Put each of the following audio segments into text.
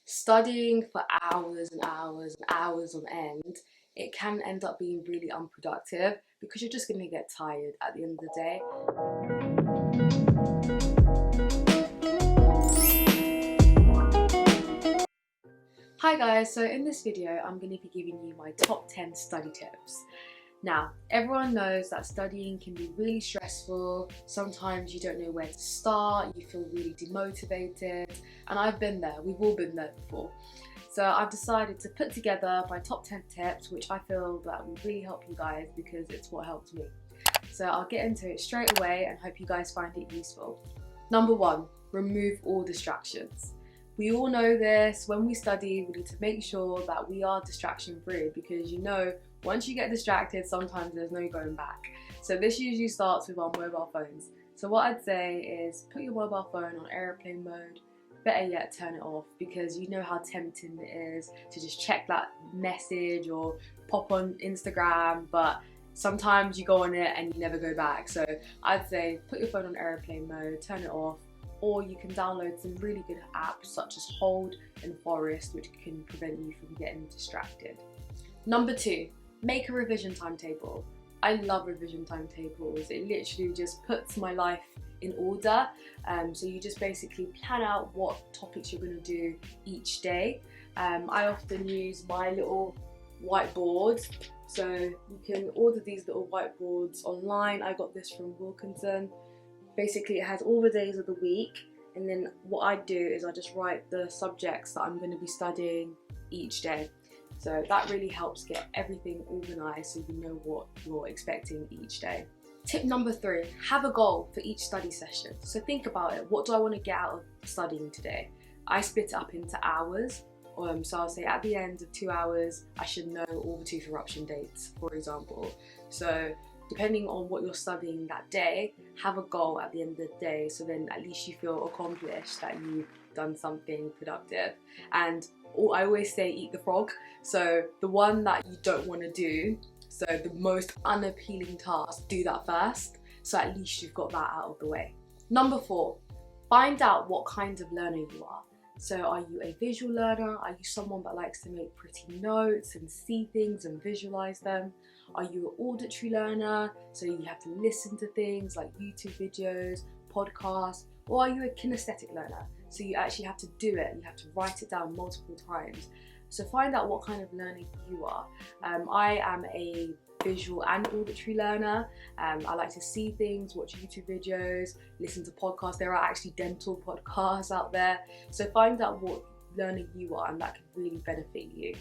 Studying for hours and hours and hours on end, it can end up being really unproductive because you're just going to get tired at the end of the day. Hi guys, so in this video I'm going to be giving you my top 10 study tips. Now, everyone knows that studying can be really stressful. Sometimes you don't know where to start, you feel really demotivated, and I've been there, we've all been there before. So I've decided to put together my top 10 tips, which I feel that will really help you guys because it's what helped me. So I'll get into it straight away and hope you guys find it useful. Number 1, remove all distractions. We all know this, when we study, we need to make sure that we are distraction free because once you get distracted, sometimes there's no going back. So this usually starts with our mobile phones. So what I'd say is put your mobile phone on airplane mode, better yet turn it off, because you know how tempting it is to just check that message or pop on Instagram, but sometimes you go on it and you never go back. So I'd say put your phone on airplane mode, turn it off, or you can download some really good apps such as Hold and Forest, which can prevent you from getting distracted. Number 2, make a revision timetable. I love revision timetables. It literally just puts my life in order. So you just basically plan out what topics you're going to do each day. I often use my little whiteboard. So you can order these little whiteboards online. I got this from Wilkinson. Basically, it has all the days of the week, and then what I do is I just write the subjects that I'm going to be studying each day. So that really helps get everything organised so you know what you're expecting each day. Tip number 3, have a goal for each study session. So think about it, what do I want to get out of studying today? I split it up into hours. So I'll say at the end of 2 hours, I should know all the tooth eruption dates, for example. So depending on what you're studying that day, have a goal at the end of the day, so then at least you feel accomplished that you've done something productive. And I always say eat the frog, so the one that you don't want to do, so the most unappealing task, do that first, so at least you've got that out of the way. Number 4, find out what kind of learner you are. So are you a visual learner? Are you someone that likes to make pretty notes and see things and visualize them? Are you an auditory learner? So you have to listen to things like YouTube videos, podcasts, or are you a kinesthetic learner? So you actually have to do it, you have to write it down multiple times. So find out what kind of learner you are. I am a visual and auditory learner. I like to see things, watch YouTube videos, listen to podcasts. There are actually dental podcasts out there. So find out what learner you are, and that can really benefit you.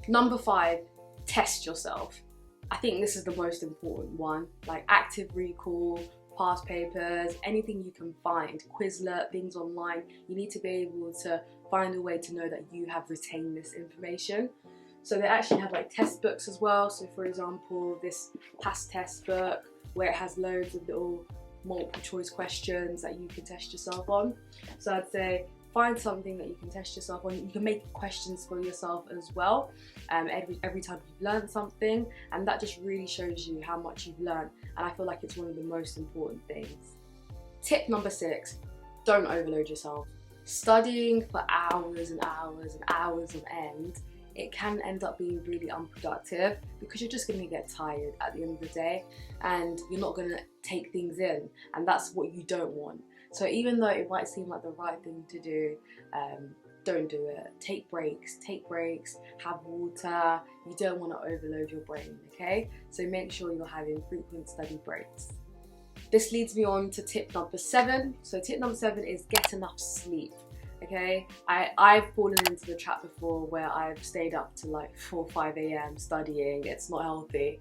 Number 5, test yourself. I think this is the most important one, like active recall, past papers, anything you can find, Quizlet, things online. You need to be able to find a way to know that you have retained this information. So they actually have like test books as well. So for example, this past test book where it has loads of little multiple choice questions that you can test yourself on. So I'd say find something that you can test yourself on. You can make questions for yourself as well every time you've learned something, and that just really shows you how much you've learned, and I feel like it's one of the most important things. Tip number 6, don't overload yourself. Studying for hours and hours and hours on end, it can end up being really unproductive because you're just going to get tired at the end of the day and you're not going to take things in, and that's what you don't want. So even though it might seem like the right thing to do, don't do it. Take breaks, have water. You don't want to overload your brain, okay? So make sure you're having frequent study breaks. This leads me on to tip number 7. So tip number 7 is get enough sleep. Okay, I've fallen into the trap before where I've stayed up to like 4 or 5 a.m. studying. It's not healthy.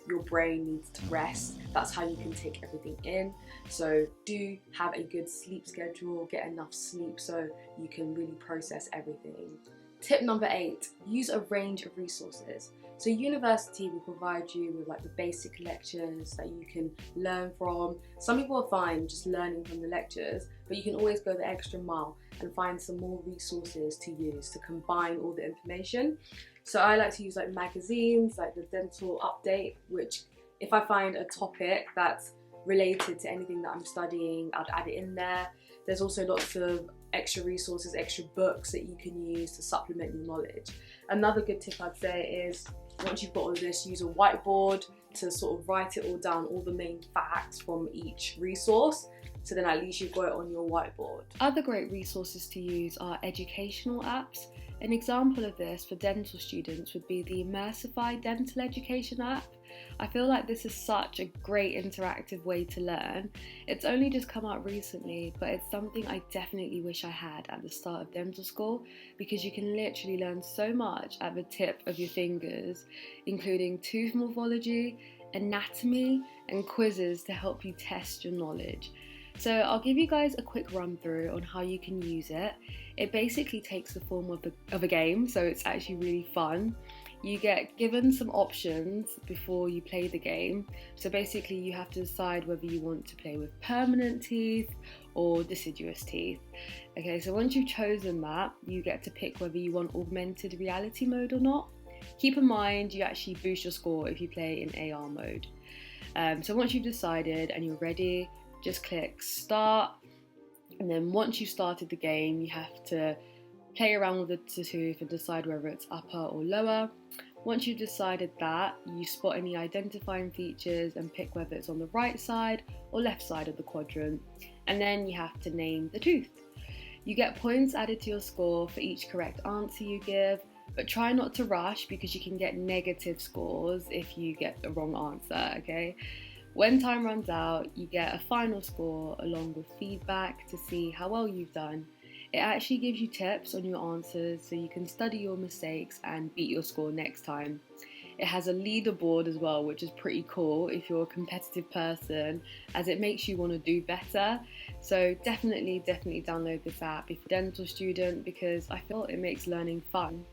Your brain needs to rest. That's how you can take everything in. So do have a good sleep schedule, get enough sleep so you can really process everything. Tip number 8, use a range of resources. So university will provide you with like the basic lectures that you can learn from. Some people are fine just learning from the lectures, but you can always go the extra mile and find some more resources to use to combine all the information. So I like to use like magazines, like the Dental Update, which if I find a topic that's related to anything that I'm studying, I'd add it in there. There's also lots of extra resources, extra books that you can use to supplement your knowledge. Another good tip I'd say is, once you've got all of this, use a whiteboard to sort of write it all down, all the main facts from each resource, so then at least you've got it on your whiteboard. Other great resources to use are educational apps. An example of this for dental students would be the Immersive dental education app. I feel like this is such a great interactive way to learn. It's only just come out recently, but it's something I definitely wish I had at the start of dental school, because you can literally learn so much at the tip of your fingers, including tooth morphology, anatomy, and quizzes to help you test your knowledge. So I'll give you guys a quick run through on how you can use it. It basically takes the form of a game, so it's actually really fun. You get given some options before you play the game. So basically you have to decide whether you want to play with permanent teeth or deciduous teeth. Okay, so once you've chosen that, you get to pick whether you want augmented reality mode or not. Keep in mind, you actually boost your score if you play in AR mode. So once you've decided and you're ready, just click start, and then once you've started the game, you have to play around with the tooth and decide whether it's upper or lower. Once you've decided that, you spot any identifying features and pick whether it's on the right side or left side of the quadrant, and then you have to name the tooth. You get points added to your score for each correct answer you give, but try not to rush because you can get negative scores if you get the wrong answer, okay? When time runs out, you get a final score along with feedback to see how well you've done. It actually gives you tips on your answers so you can study your mistakes and beat your score next time. It has a leaderboard as well, which is pretty cool if you're a competitive person, as it makes you want to do better. So definitely download this app if you're a dental student, because I feel it makes learning fun.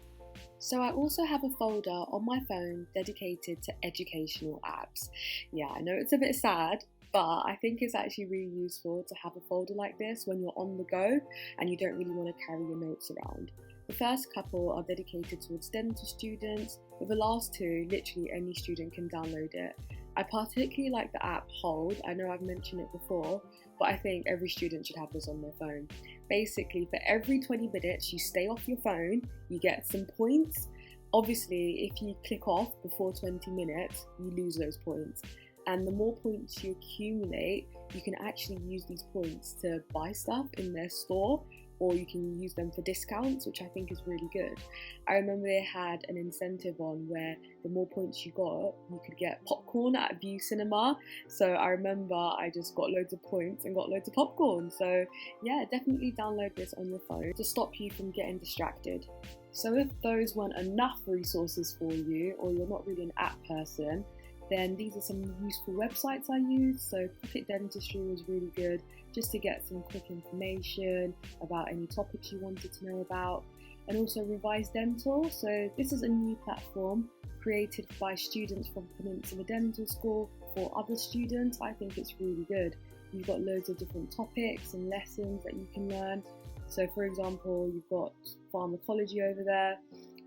So I also have a folder on my phone dedicated to educational apps. Yeah, I know it's a bit sad, but I think it's actually really useful to have a folder like this when you're on the go and you don't really want to carry your notes around. The first couple are dedicated towards dental students, but the last two, literally any student can download it. I particularly like the app Hold. I know I've mentioned it before, but I think every student should have this on their phone. Basically, for every 20 minutes you stay off your phone, you get some points. Obviously, if you click off before 20 minutes, you lose those points. And the more points you accumulate, you can actually use these points to buy stuff in their store, or you can use them for discounts, which I think is really good. I remember they had an incentive on where the more points you got, you could get popcorn at View Cinema. So I remember I just got loads of points and got loads of popcorn. So yeah, definitely download this on your phone to stop you from getting distracted. So if those weren't enough resources for you, or you're not really an app person, then these are some useful websites I use. So Pocket Dentistry was really good, just to get some quick information about any topics you wanted to know about. And also Revise Dental. So this is a new platform created by students from Peninsula Dental School for other students. I think it's really good. You've got loads of different topics and lessons that you can learn. So for example, you've got pharmacology over there.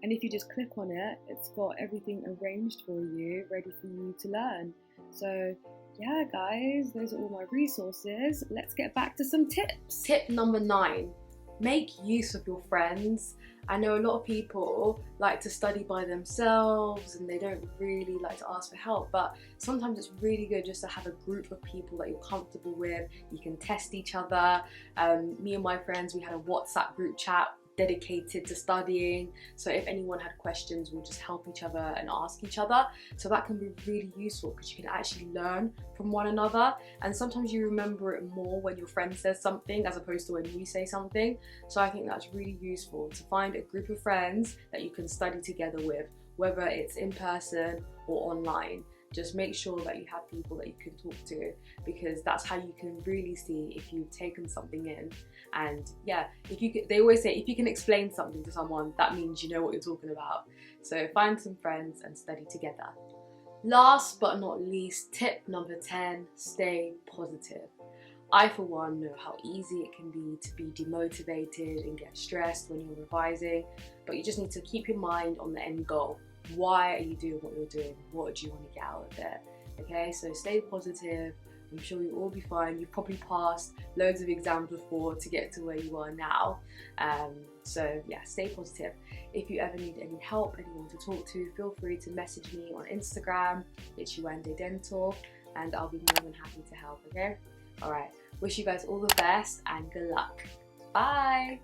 And if you just click on it, it's got everything arranged for you, ready for you to learn. So yeah, guys, those are all my resources. Let's get back to some tips. Tip number 9, make use of your friends. I know a lot of people like to study by themselves and they don't really like to ask for help, but sometimes it's really good just to have a group of people that you're comfortable with. You can test each other. Me and my friends, we had a WhatsApp group chat dedicated to studying, so if anyone had questions, we'll just help each other and ask each other. So that can be really useful because you can actually learn from one another, and sometimes you remember it more when your friend says something as opposed to when you say something. So I think that's really useful, to find a group of friends that you can study together with, whether it's in person or online. Just make sure that you have people that you can talk to, because that's how you can really see if you've taken something in. And yeah, they always say if you can explain something to someone, that means you know what you're talking about. So find some friends and study together. Last but not least, tip number 10, stay positive. I for one know how easy it can be to be demotivated and get stressed when you're revising, but you just need to keep your mind on the end goal. Why are you doing what you're doing? What do you want to get out of it? Okay, so stay positive, I'm sure you'll all be fine. You've probably passed loads of exams before to get to where you are now. So yeah, stay positive. If you ever need any help, anyone to talk to, feel free to message me on Instagram, it's Yuande Dental, and I'll be more than happy to help, okay? Alright, wish you guys all the best and good luck. Bye!